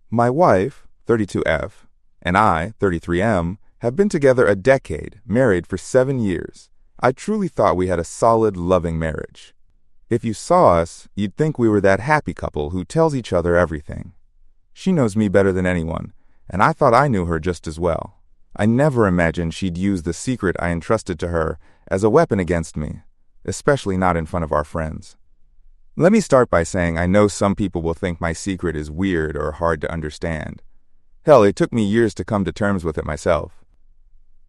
My wife, 32F, and I, 33M, have been together a decade, married for 7 years. I truly thought we had a solid, loving marriage. If you saw us, you'd think we were that happy couple who tells each other everything. She knows me better than anyone, and I thought I knew her just as well. I never imagined she'd use the secret I entrusted to her as a weapon against me, especially not in front of our friends. Let me start by saying I know some people will think my secret is weird or hard to understand. Hell, it took me years to come to terms with it myself.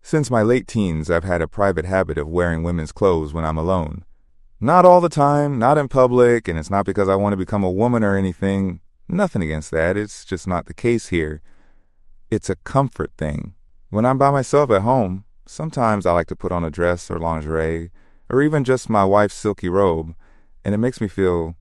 Since my late teens, I've had a private habit of wearing women's clothes when I'm alone. Not all the time, not in public, and it's not because I want to become a woman or anything. Nothing against that, it's just not the case here. It's a comfort thing. When I'm by myself at home, sometimes I like to put on a dress or lingerie, or even just my wife's silky robe, and it makes me feel,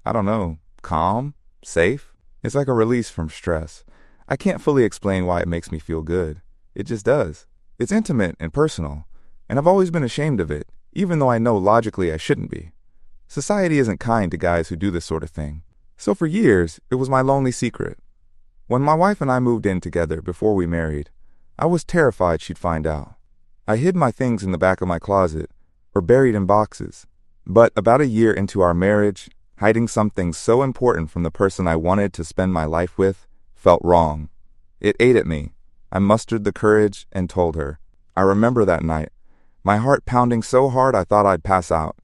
I don't know, calm, safe. It's like a release from stress. I can't fully explain why it makes me feel good. It just does. It's intimate and personal, and I've always been ashamed of it, even though I know logically I shouldn't be. Society isn't kind to guys who do this sort of thing. So for years, it was my lonely secret. When my wife and I moved in together before we married, I was terrified she'd find out. I hid my things in the back of my closet, or buried in boxes. But about a year into our marriage, hiding something so important from the person I wanted to spend my life with felt wrong. It ate at me. I mustered the courage and told her. I remember that night, my heart pounding so hard I thought I'd pass out.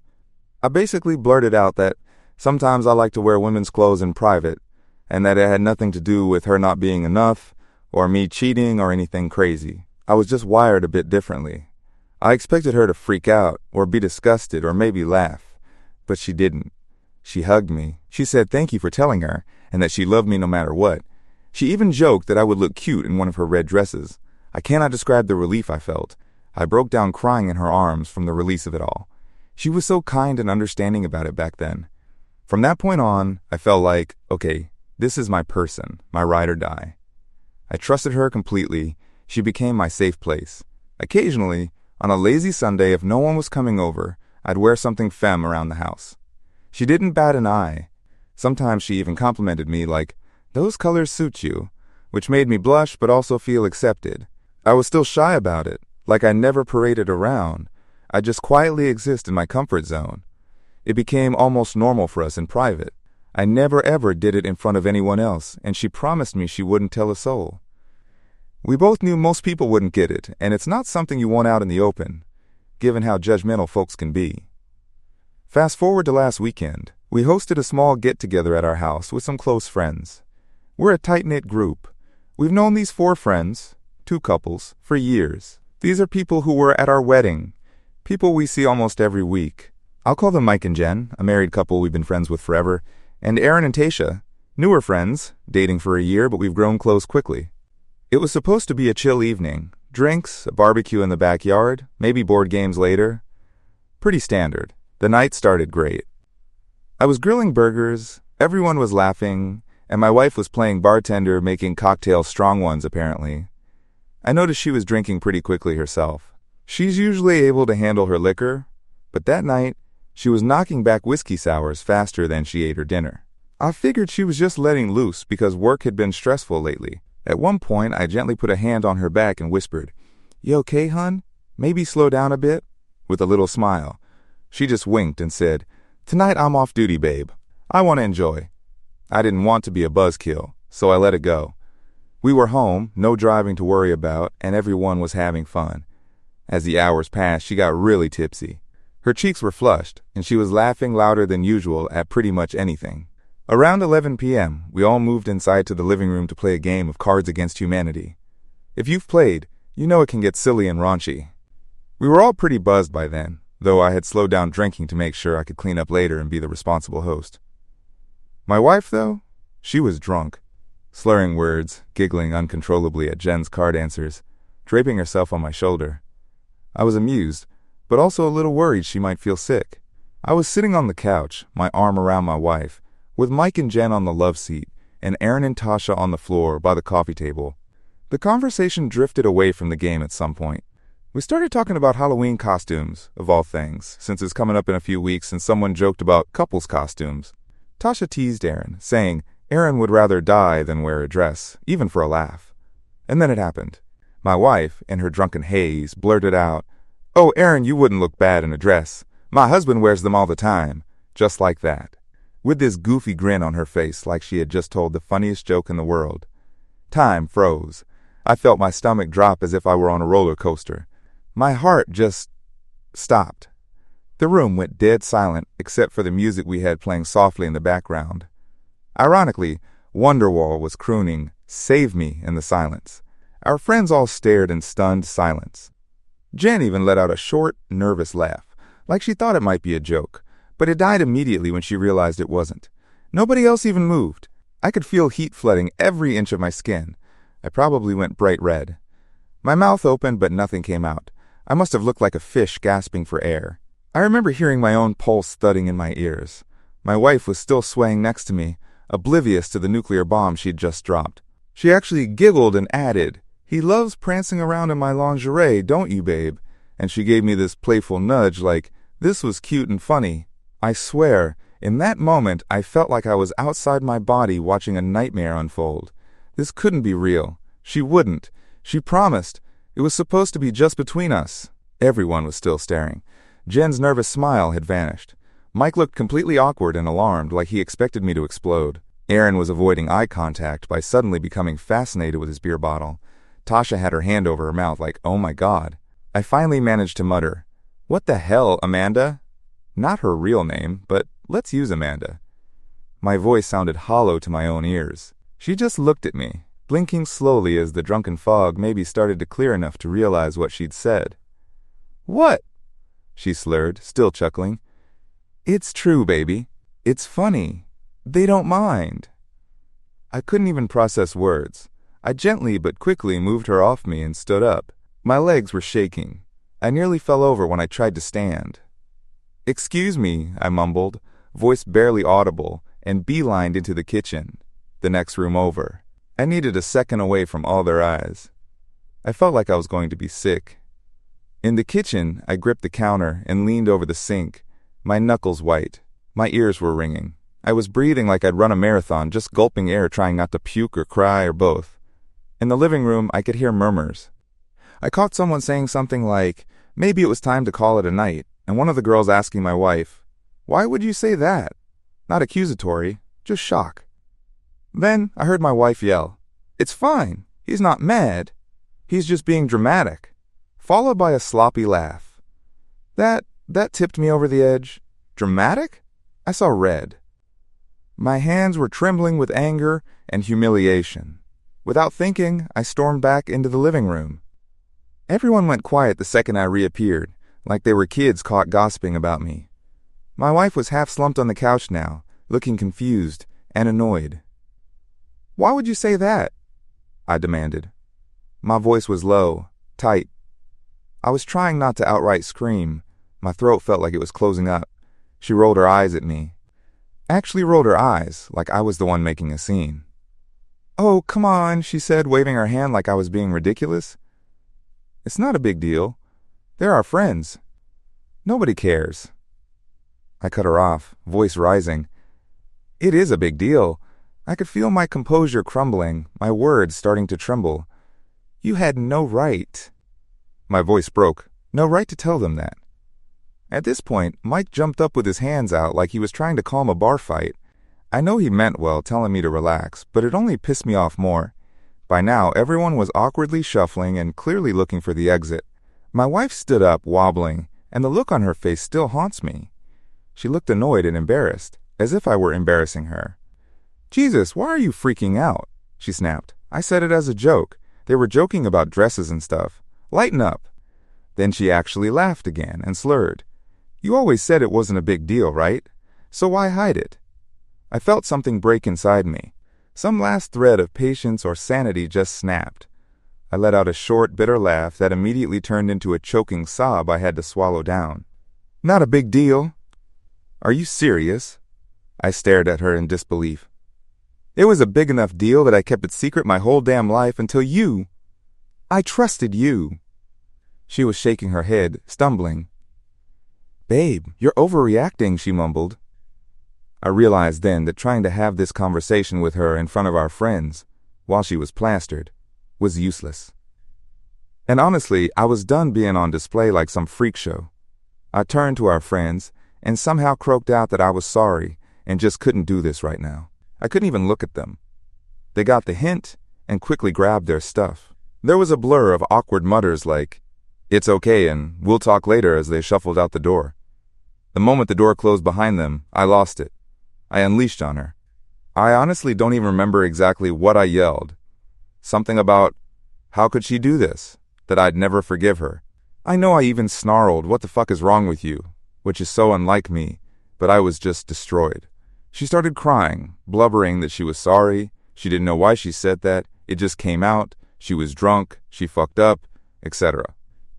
I basically blurted out that sometimes I like to wear women's clothes in private, and that it had nothing to do with her not being enough, or me cheating or anything crazy. I was just wired a bit differently. I expected her to freak out, or be disgusted, or maybe laugh. But she didn't. She hugged me. She said thank you for telling her, and that she loved me no matter what. She even joked that I would look cute in one of her red dresses. I cannot describe the relief I felt. I broke down crying in her arms from the release of it all. She was so kind and understanding about it back then. From that point on, I felt like, okay, this is my person, my ride or die. I trusted her completely. She became my safe place. Occasionally, on a lazy Sunday, if no one was coming over, I'd wear something femme around the house. She didn't bat an eye. Sometimes she even complimented me like, "Those colors suit you," which made me blush but also feel accepted. I was still shy about it, like I never paraded around. I just quietly exist in my comfort zone. It became almost normal for us in private. I never ever did it in front of anyone else, and she promised me she wouldn't tell a soul. We both knew most people wouldn't get it, and it's not something you want out in the open, given how judgmental folks can be. Fast forward to last weekend. We hosted a small get-together at our house with some close friends. We're a tight-knit group. We've known these 4 friends, 2 couples, for years. These are people who were at our wedding, people we see almost every week. I'll call them Mike and Jen, a married couple we've been friends with forever, and Aaron and Tasha, newer friends, dating for a year, but we've grown close quickly. It was supposed to be a chill evening. Drinks, a barbecue in the backyard, maybe board games later. Pretty standard. The night started great. I was grilling burgers, everyone was laughing, and my wife was playing bartender, making cocktails, strong ones apparently. I noticed she was drinking pretty quickly herself. She's usually able to handle her liquor, but that night, she was knocking back whiskey sours faster than she ate her dinner. I figured she was just letting loose because work had been stressful lately. At one point, I gently put a hand on her back and whispered, "You okay, hun? Maybe slow down a bit?" With a little smile. She just winked and said, "Tonight I'm off duty, babe. I want to enjoy." I didn't want to be a buzzkill, so I let it go. We were home, no driving to worry about, and everyone was having fun. As the hours passed, she got really tipsy. Her cheeks were flushed, and she was laughing louder than usual at pretty much anything. Around 11 p.m., we all moved inside to the living room to play a game of Cards Against Humanity. If you've played, you know it can get silly and raunchy. We were all pretty buzzed by then, though I had slowed down drinking to make sure I could clean up later and be the responsible host. My wife, though, she was drunk, slurring words, giggling uncontrollably at Jen's card answers, draping herself on my shoulder. I was amused, but also a little worried she might feel sick. I was sitting on the couch, my arm around my wife, with Mike and Jen on the love seat, and Aaron and Tasha on the floor by the coffee table. The conversation drifted away from the game at some point. We started talking about Halloween costumes, of all things, since it's coming up in a few weeks and someone joked about couples costumes. Tasha teased Aaron, saying, Erin would rather die than wear a dress, even for a laugh. And then it happened. My wife, in her drunken haze, blurted out, "Oh, Erin, you wouldn't look bad in a dress. My husband wears them all the time." Just like that. With this goofy grin on her face like she had just told the funniest joke in the world. Time froze. I felt my stomach drop as if I were on a roller coaster. My heart just stopped. The room went dead silent except for the music we had playing softly in the background. Ironically, Wonderwall was crooning "Save Me" in the silence. Our friends all stared in stunned silence. Jen even let out a short, nervous laugh, like she thought it might be a joke, but it died immediately when she realized it wasn't. Nobody else even moved. I could feel heat flooding every inch of my skin. I probably went bright red. My mouth opened, but nothing came out. I must have looked like a fish gasping for air. I remember hearing my own pulse thudding in my ears. My wife was still swaying next to me, oblivious to the nuclear bomb she'd just dropped. She actually giggled and added, "He loves prancing around in my lingerie, don't you, babe?" And she gave me this playful nudge like, this was cute and funny. I swear, in that moment I felt like I was outside my body watching a nightmare unfold. This couldn't be real. She wouldn't. She promised. It was supposed to be just between us. Everyone was still staring. Jen's nervous smile had vanished. Mike looked completely awkward and alarmed, like he expected me to explode. Erin was avoiding eye contact by suddenly becoming fascinated with his beer bottle. Tasha had her hand over her mouth like, "Oh my God." I finally managed to mutter, "What the hell, Amanda?" Not her real name, but let's use Amanda. My voice sounded hollow to my own ears. She just looked at me, blinking slowly as the drunken fog maybe started to clear enough to realize what she'd said. "What?" she slurred, still chuckling. "It's true, baby. It's funny. They don't mind." I couldn't even process words. I gently but quickly moved her off me and stood up. My legs were shaking. I nearly fell over when I tried to stand. "Excuse me," I mumbled, voice barely audible, and beelined into the kitchen, the next room over. I needed a second away from all their eyes. I felt like I was going to be sick. In the kitchen, I gripped the counter and leaned over the sink, my knuckles white. My ears were ringing. I was breathing like I'd run a marathon, just gulping air, trying not to puke or cry or both. In the living room, I could hear murmurs. I caught someone saying something like, maybe it was time to call it a night, and one of the girls asking my wife, "Why would you say that?" Not accusatory, just shock. Then I heard my wife yell, "It's fine. He's not mad. He's just being dramatic," followed by a sloppy laugh. That tipped me over the edge. Dramatic? I saw red. My hands were trembling with anger and humiliation. Without thinking, I stormed back into the living room. Everyone went quiet the second I reappeared, like they were kids caught gossiping about me. My wife was half slumped on the couch now, looking confused and annoyed. "Why would you say that?" I demanded. My voice was low, tight. I was trying not to outright scream. My throat felt like it was closing up. She rolled her eyes at me. Actually rolled her eyes, like I was the one making a scene. "Oh, come on," she said, waving her hand like I was being ridiculous. "It's not a big deal. They're our friends. Nobody cares." I cut her off, voice rising. "It is a big deal." I could feel my composure crumbling, my words starting to tremble. "You had no right." My voice broke. No right to tell them that. At this point, Mike jumped up with his hands out like he was trying to calm a bar fight. I know he meant well, telling me to relax, but it only pissed me off more. By now, everyone was awkwardly shuffling and clearly looking for the exit. My wife stood up, wobbling, and the look on her face still haunts me. She looked annoyed and embarrassed, as if I were embarrassing her. "Jesus, why are you freaking out?" she snapped. "I said it as a joke. They were joking about dresses and stuff. Lighten up." Then she actually laughed again and slurred. "You always said it wasn't a big deal, right? So why hide it?" I felt something break inside me. Some last thread of patience or sanity just snapped. I let out a short, bitter laugh that immediately turned into a choking sob I had to swallow down. "Not a big deal? Are you serious?" I stared at her in disbelief. "It was a big enough deal that I kept it secret my whole damn life until you. I trusted you." She was shaking her head, stumbling. "Babe, you're overreacting," she mumbled. I realized then that trying to have this conversation with her in front of our friends, while she was plastered, was useless. And honestly, I was done being on display like some freak show. I turned to our friends and somehow croaked out that I was sorry and just couldn't do this right now. I couldn't even look at them. They got the hint and quickly grabbed their stuff. There was a blur of awkward mutters like, "It's okay and we'll talk later," as they shuffled out the door. The moment the door closed behind them, I lost it. I unleashed on her. I honestly don't even remember exactly what I yelled. Something about, how could she do this? That I'd never forgive her. I know I even snarled, "What the fuck is wrong with you?" which is so unlike me, but I was just destroyed. She started crying, blubbering that she was sorry. She didn't know why she said that. It just came out. She was drunk. She fucked up, etc.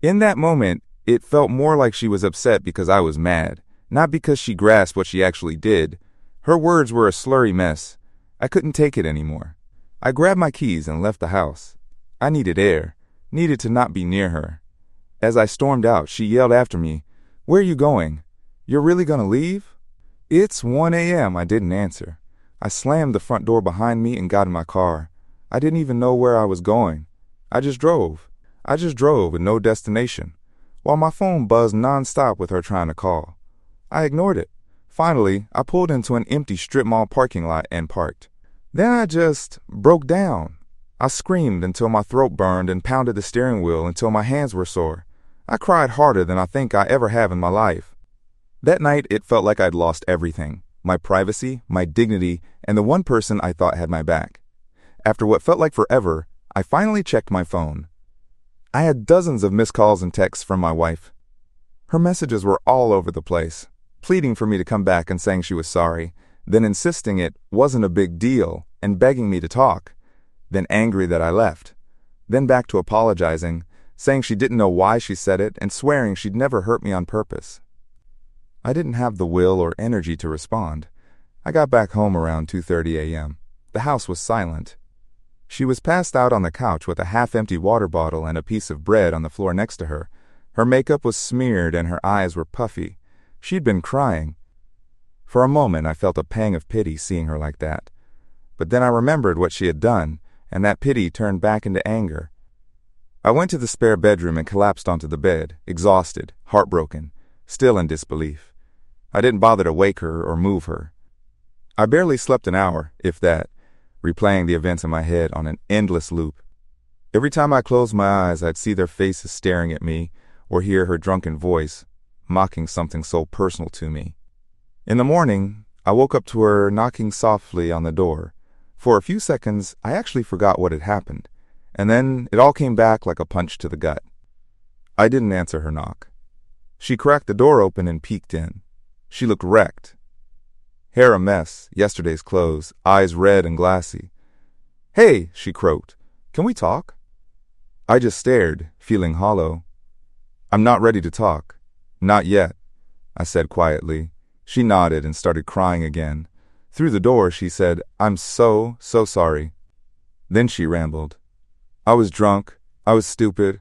In that moment, it felt more like she was upset because I was mad, not because she grasped what she actually did. Her words were a slurry mess. I couldn't take it anymore. I grabbed my keys and left the house. I needed air, needed to not be near her. As I stormed out, she yelled after me, "Where are you going? You're really gonna leave?" "It's 1 a.m. I didn't answer. I slammed the front door behind me and got in my car. I didn't even know where I was going. I just drove. With no destination, while my phone buzzed nonstop with her trying to call. I ignored it. Finally, I pulled into an empty strip mall parking lot and parked. Then I just broke down. I screamed until my throat burned and pounded the steering wheel until my hands were sore. I cried harder than I think I ever have in my life. That night, it felt like I'd lost everything. My privacy, my dignity, and the one person I thought had my back. After what felt like forever, I finally checked my phone. I had dozens of missed calls and texts from my wife. Her messages were all over the place, pleading for me to come back and saying she was sorry, then insisting it wasn't a big deal and begging me to talk, then angry that I left, then back to apologizing, saying she didn't know why she said it and swearing she'd never hurt me on purpose. I didn't have the will or energy to respond. I got back home around 2:30 a.m. The house was silent. She was passed out on the couch with a half-empty water bottle and a piece of bread on the floor next to her. Her makeup was smeared and her eyes were puffy. She'd been crying. For a moment, I felt a pang of pity seeing her like that. But then I remembered what she had done, and that pity turned back into anger. I went to the spare bedroom and collapsed onto the bed, exhausted, heartbroken, still in disbelief. I didn't bother to wake her or move her. I barely slept an hour, if that, replaying the events in my head on an endless loop. Every time I closed my eyes, I'd see their faces staring at me or hear her drunken voice, mocking something so personal to me. In the morning, I woke up to her knocking softly on the door. For a few seconds, I actually forgot what had happened, and then it all came back like a punch to the gut. I didn't answer her knock. She cracked the door open and peeked in. She looked wrecked. Hair a mess, yesterday's clothes, eyes red and glassy. "Hey," she croaked, "can we talk?" I just stared, feeling hollow. "I'm not ready to talk. Not yet," I said quietly. She nodded and started crying again. Through the door, she said, "I'm so sorry." Then she rambled. "I was drunk. I was stupid.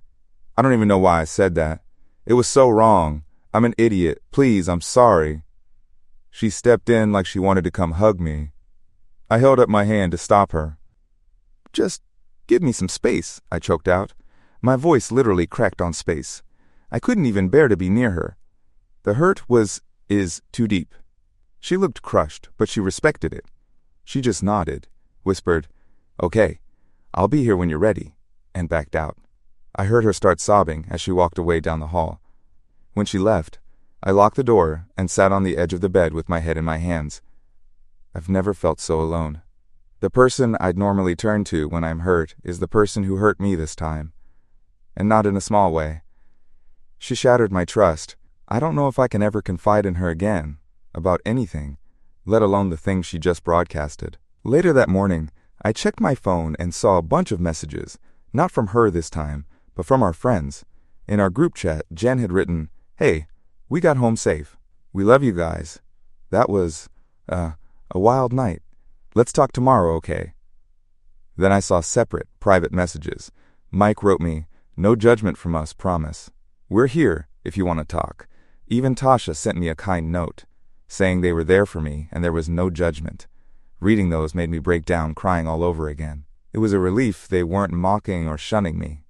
I don't even know why I said that. It was so wrong. I'm an idiot. Please, I'm sorry." She stepped in like she wanted to come hug me. I held up my hand to stop her. "Just give me some space," I choked out. My voice literally cracked on space. I couldn't even bear to be near her. The hurt is too deep. She looked crushed, but she respected it. She just nodded, whispered, "Okay, I'll be here when you're ready," and backed out. I heard her start sobbing as she walked away down the hall. When she left, I locked the door and sat on the edge of the bed with my head in my hands. I've never felt so alone. The person I'd normally turn to when I'm hurt is the person who hurt me this time. And not in a small way. She shattered my trust. I don't know if I can ever confide in her again, about anything, let alone the thing she just broadcasted. Later that morning, I checked my phone and saw a bunch of messages, not from her this time, but from our friends. In our group chat, Jen had written, "Hey, we got home safe. We love you guys. That was, a wild night. Let's talk tomorrow, okay?" Then I saw separate, private messages. Mike wrote me, "No judgment from us, promise. We're here if you want to talk." Even Tasha sent me a kind note. saying they were there for me and there was no judgment. Reading those made me break down, crying all over again. It was a relief they weren't mocking or shunning me.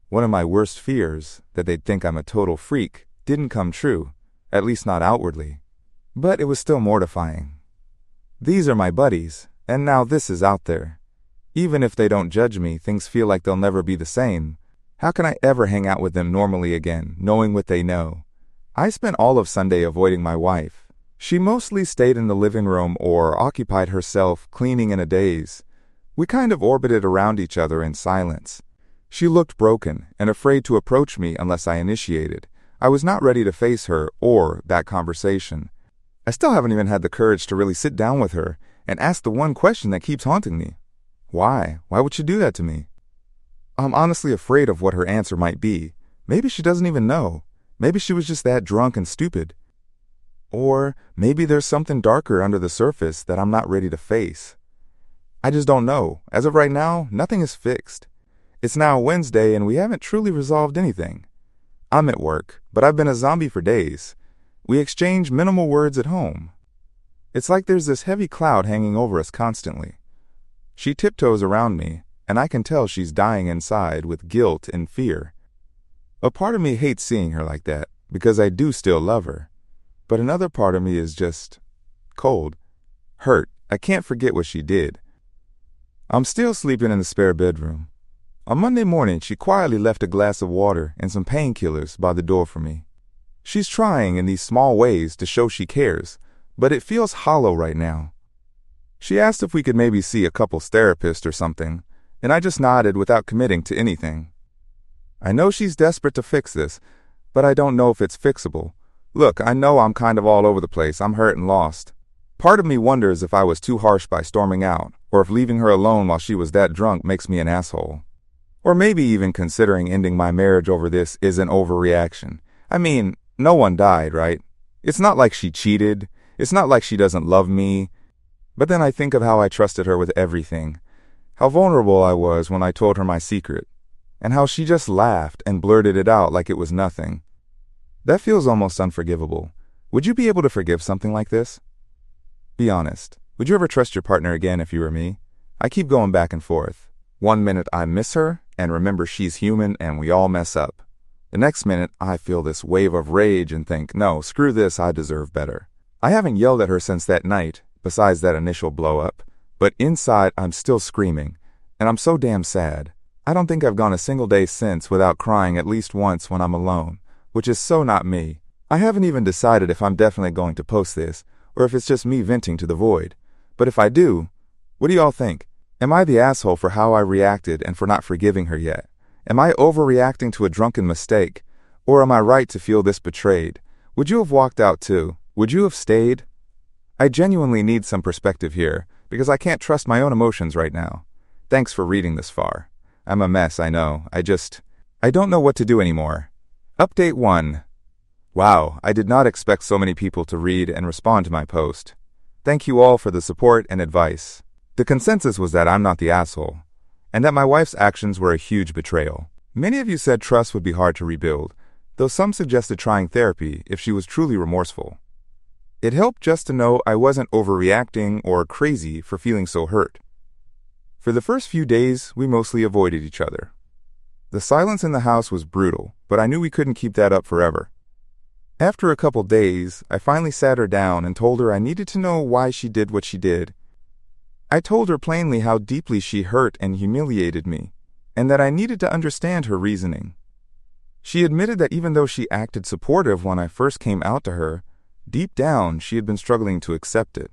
One of my worst fears, that they'd think I'm a total freak, didn't come true, at least not outwardly. But it was still mortifying. These are my buddies, and now this is out there. Even if they don't judge me, things feel like they'll never be the same. How can I ever hang out with them normally again, knowing what they know? I spent all of Sunday avoiding my wife. She mostly stayed in the living room or occupied herself cleaning in a daze. We kind of orbited around each other in silence. She looked broken and afraid to approach me unless I initiated. I was not ready to face her or that conversation. I still haven't even had the courage to really sit down with her and ask the one question that keeps haunting me. Why? Why would she do that to me? I'm honestly afraid of what her answer might be. Maybe she doesn't even know. Maybe she was just that drunk and stupid. Or maybe there's something darker under the surface that I'm not ready to face. I just don't know. As of right now, nothing is fixed. It's now Wednesday and we haven't truly resolved anything. I'm at work, but I've been a zombie for days. We exchange minimal words at home. It's like there's this heavy cloud hanging over us constantly. She tiptoes around me, and I can tell she's dying inside with guilt and fear. A part of me hates seeing her like that, because I do still love her. But another part of me is just cold, hurt. I can't forget what she did. I'm still sleeping in the spare bedroom. On Monday morning, she quietly left a glass of water and some painkillers by the door for me. She's trying in these small ways to show she cares, but it feels hollow right now. She asked if we could maybe see a couples therapist or something, and I just nodded without committing to anything. I know she's desperate to fix this, but I don't know if it's fixable. Look, I know I'm kind of all over the place. I'm hurt and lost. Part of me wonders if I was too harsh by storming out, or if leaving her alone while she was that drunk makes me an asshole. Or maybe even considering ending my marriage over this is an overreaction. I mean, no one died, right? It's not like she cheated. It's not like she doesn't love me. But then I think of how I trusted her with everything, how vulnerable I was when I told her my secret, and how she just laughed and blurted it out like it was nothing. That feels almost unforgivable. Would you be able to forgive something like this? Be honest. Would you ever trust your partner again if you were me? I keep going back and forth. One minute I miss her and remember she's human and we all mess up. The next minute I feel this wave of rage and think, no, screw this, I deserve better. I haven't yelled at her since that night, besides that initial blow-up, but inside I'm still screaming, and I'm so damn sad. I don't think I've gone a single day since without crying at least once when I'm alone, which is so not me. I haven't even decided if I'm definitely going to post this, or if it's just me venting to the void. But if I do, what do y'all think? Am I the asshole for how I reacted and for not forgiving her yet? Am I overreacting to a drunken mistake? Or am I right to feel this betrayed? Would you have walked out too? Would you have stayed? I genuinely need some perspective here, because I can't trust my own emotions right now. Thanks for reading this far. I'm a mess, I know. I don't know what to do anymore. Update 1. Wow, I did not expect so many people to read and respond to my post. Thank you all for the support and advice. The consensus was that I'm not the asshole, and that my wife's actions were a huge betrayal. Many of you said trust would be hard to rebuild, though some suggested trying therapy if she was truly remorseful. It helped just to know I wasn't overreacting or crazy for feeling so hurt. For the first few days, we mostly avoided each other. The silence in the house was brutal, but I knew we couldn't keep that up forever. After a couple days, I finally sat her down and told her I needed to know why she did what she did. I told her plainly how deeply she hurt and humiliated me, and that I needed to understand her reasoning. She admitted that even though she acted supportive when I first came out to her, deep down she had been struggling to accept it.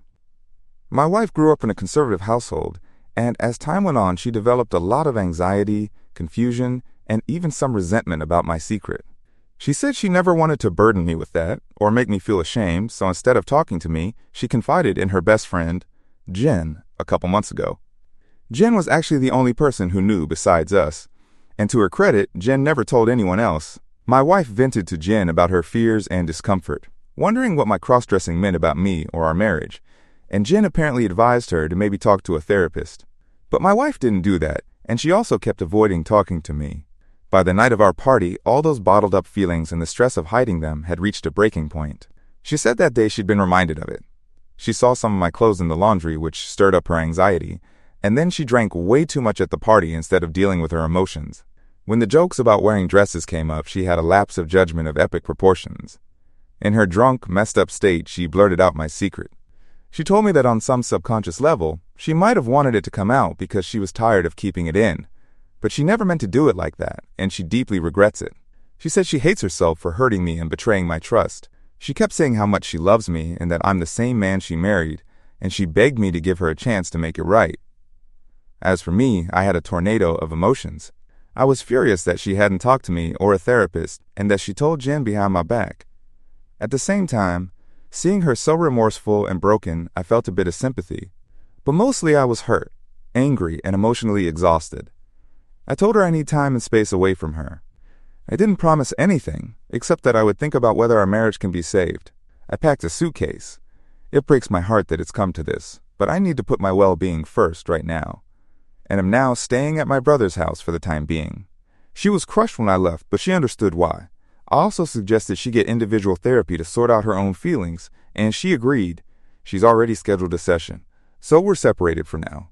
My wife grew up in a conservative household, and as time went on she developed a lot of anxiety, confusion, and even some resentment about my secret. She said she never wanted to burden me with that, or make me feel ashamed, so instead of talking to me, she confided in her best friend, Jen, a couple months ago. Jen was actually the only person who knew besides us, and to her credit, Jen never told anyone else. My wife vented to Jen about her fears and discomfort, wondering what my cross-dressing meant about me or our marriage, and Jen apparently advised her to maybe talk to a therapist. But my wife didn't do that, and she also kept avoiding talking to me. By the night of our party, all those bottled-up feelings and the stress of hiding them had reached a breaking point. She said that day she'd been reminded of it. She saw some of my clothes in the laundry, which stirred up her anxiety, and then she drank way too much at the party instead of dealing with her emotions. When the jokes about wearing dresses came up, she had a lapse of judgment of epic proportions. In her drunk, messed up state, she blurted out my secret. She told me that on some subconscious level, she might have wanted it to come out because she was tired of keeping it in. But she never meant to do it like that, and she deeply regrets it. She said she hates herself for hurting me and betraying my trust. She kept saying how much she loves me and that I'm the same man she married, and she begged me to give her a chance to make it right. As for me, I had a tornado of emotions. I was furious that she hadn't talked to me or a therapist and that she told Jen behind my back. At the same time, seeing her so remorseful and broken, I felt a bit of sympathy. But mostly I was hurt, angry, and emotionally exhausted. I told her I need time and space away from her. I didn't promise anything, except that I would think about whether our marriage can be saved. I packed a suitcase. It breaks my heart that it's come to this, but I need to put my well-being first right now. And am now staying at my brother's house for the time being. She was crushed when I left, but she understood why. I also suggested she get individual therapy to sort out her own feelings, and she agreed. She's already scheduled a session, so we're separated for now.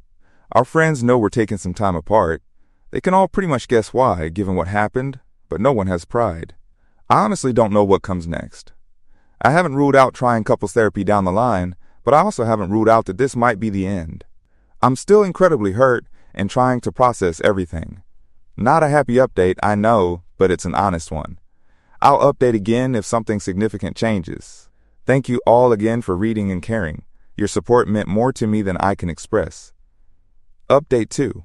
Our friends know we're taking some time apart. They can all pretty much guess why, given what happened, but no one has pried. I honestly don't know what comes next. I haven't ruled out trying couples therapy down the line, but I also haven't ruled out that this might be the end. I'm still incredibly hurt and trying to process everything. Not a happy update, I know, but it's an honest one. I'll update again if something significant changes. Thank you all again for reading and caring. Your support meant more to me than I can express. Update 2.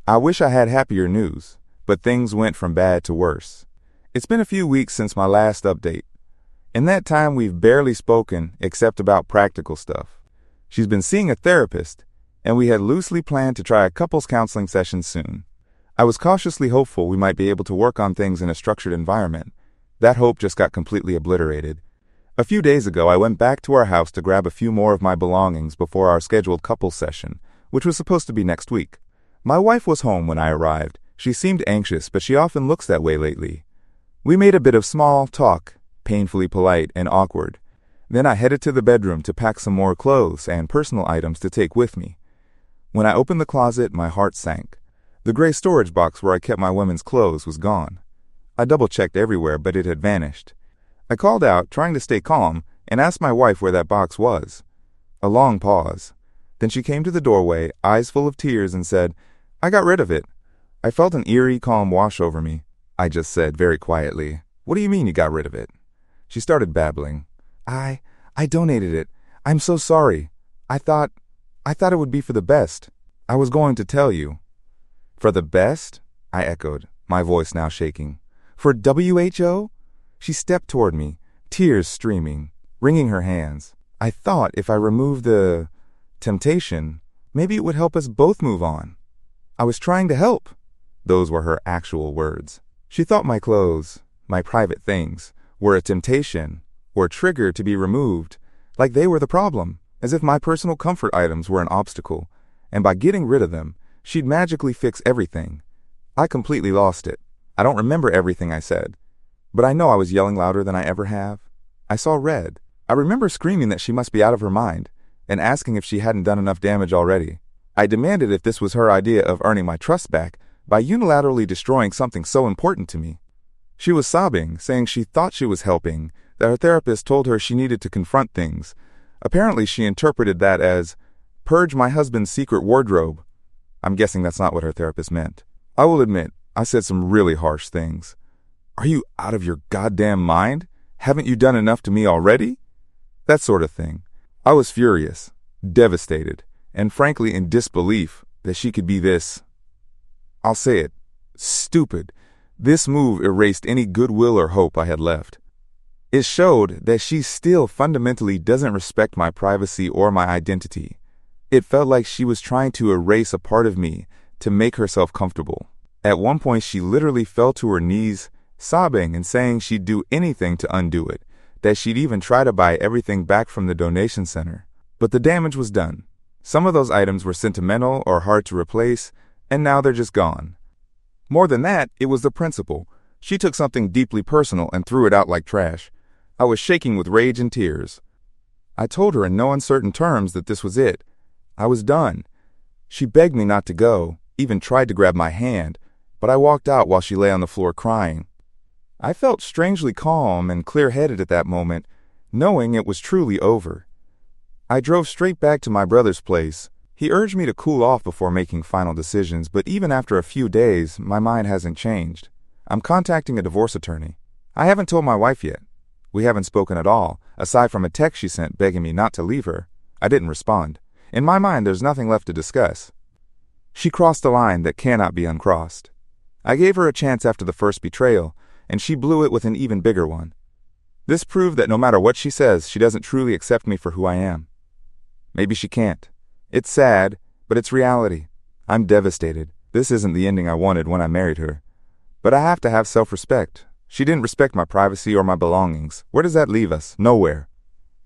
I wish I had happier news, but things went from bad to worse. It's been a few weeks since my last update. In that time, we've barely spoken except about practical stuff. She's been seeing a therapist, and we had loosely planned to try a couples counseling session soon. I was cautiously hopeful we might be able to work on things in a structured environment. That hope just got completely obliterated. A few days ago, I went back to our house to grab a few more of my belongings before our scheduled couples session, which was supposed to be next week. My wife was home when I arrived. She seemed anxious, but she often looks that way lately. We made a bit of small talk, painfully polite and awkward. Then I headed to the bedroom to pack some more clothes and personal items to take with me. When I opened the closet, my heart sank. The gray storage box where I kept my women's clothes was gone. I double-checked everywhere, but it had vanished. I called out, trying to stay calm, and asked my wife where that box was. A long pause. Then she came to the doorway, eyes full of tears, and said, "I got rid of it." I felt an eerie calm wash over me. I just said very quietly, "What do you mean you got rid of it?" She started babbling. I donated it. I'm so sorry. I thought it would be for the best. I was going to tell you." "For the best?" I echoed, my voice now shaking. "For WHO?" She stepped toward me, tears streaming, wringing her hands. I thought if I removed the temptation, maybe it would help us both move on. I was trying to help. Those were her actual words. She thought my clothes, my private things, were a temptation, or a trigger to be removed, like they were the problem, as if my personal comfort items were an obstacle, and by getting rid of them, she'd magically fix everything. I completely lost it. I don't remember everything I said, but I know I was yelling louder than I ever have. I saw red. I remember screaming that she must be out of her mind, and asking if she hadn't done enough damage already. I demanded if this was her idea of earning my trust back by unilaterally destroying something so important to me. She was sobbing, saying she thought she was helping, that her therapist told her she needed to confront things. Apparently she interpreted that as, purge my husband's secret wardrobe. I'm guessing that's not what her therapist meant. I will admit, I said some really harsh things. "Are you out of your goddamn mind? Haven't you done enough to me already?" That sort of thing. I was furious, devastated, and frankly in disbelief that she could be this, I'll say it, stupid. This move erased any goodwill or hope I had left. It showed that she still fundamentally doesn't respect my privacy or my identity. It felt like she was trying to erase a part of me to make herself comfortable. At one point, she literally fell to her knees, sobbing and saying she'd do anything to undo it, that she'd even try to buy everything back from the donation center. But the damage was done. Some of those items were sentimental or hard to replace, and now they're just gone. More than that, it was the principle. She took something deeply personal and threw it out like trash. I was shaking with rage and tears. I told her in no uncertain terms that this was it. I was done. She begged me not to go, even tried to grab my hand, but I walked out while she lay on the floor crying. I felt strangely calm and clear-headed at that moment, knowing it was truly over. I drove straight back to my brother's place. He urged me to cool off before making final decisions, but even after a few days, my mind hasn't changed. I'm contacting a divorce attorney. I haven't told my wife yet. We haven't spoken at all, aside from a text she sent begging me not to leave her. I didn't respond. In my mind, there's nothing left to discuss. She crossed a line that cannot be uncrossed. I gave her a chance after the first betrayal, and she blew it with an even bigger one. This proved that no matter what she says, she doesn't truly accept me for who I am. Maybe she can't. It's sad, but it's reality. I'm devastated. This isn't the ending I wanted when I married her. But I have to have self-respect. She didn't respect my privacy or my belongings. Where does that leave us? Nowhere.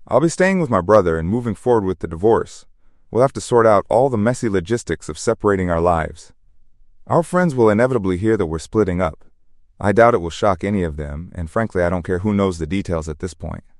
I'll be staying with my brother and moving forward with the divorce. We'll have to sort out all the messy logistics of separating our lives. Our friends will inevitably hear that we're splitting up. I doubt it will shock any of them, and frankly, I don't care who knows the details at this point.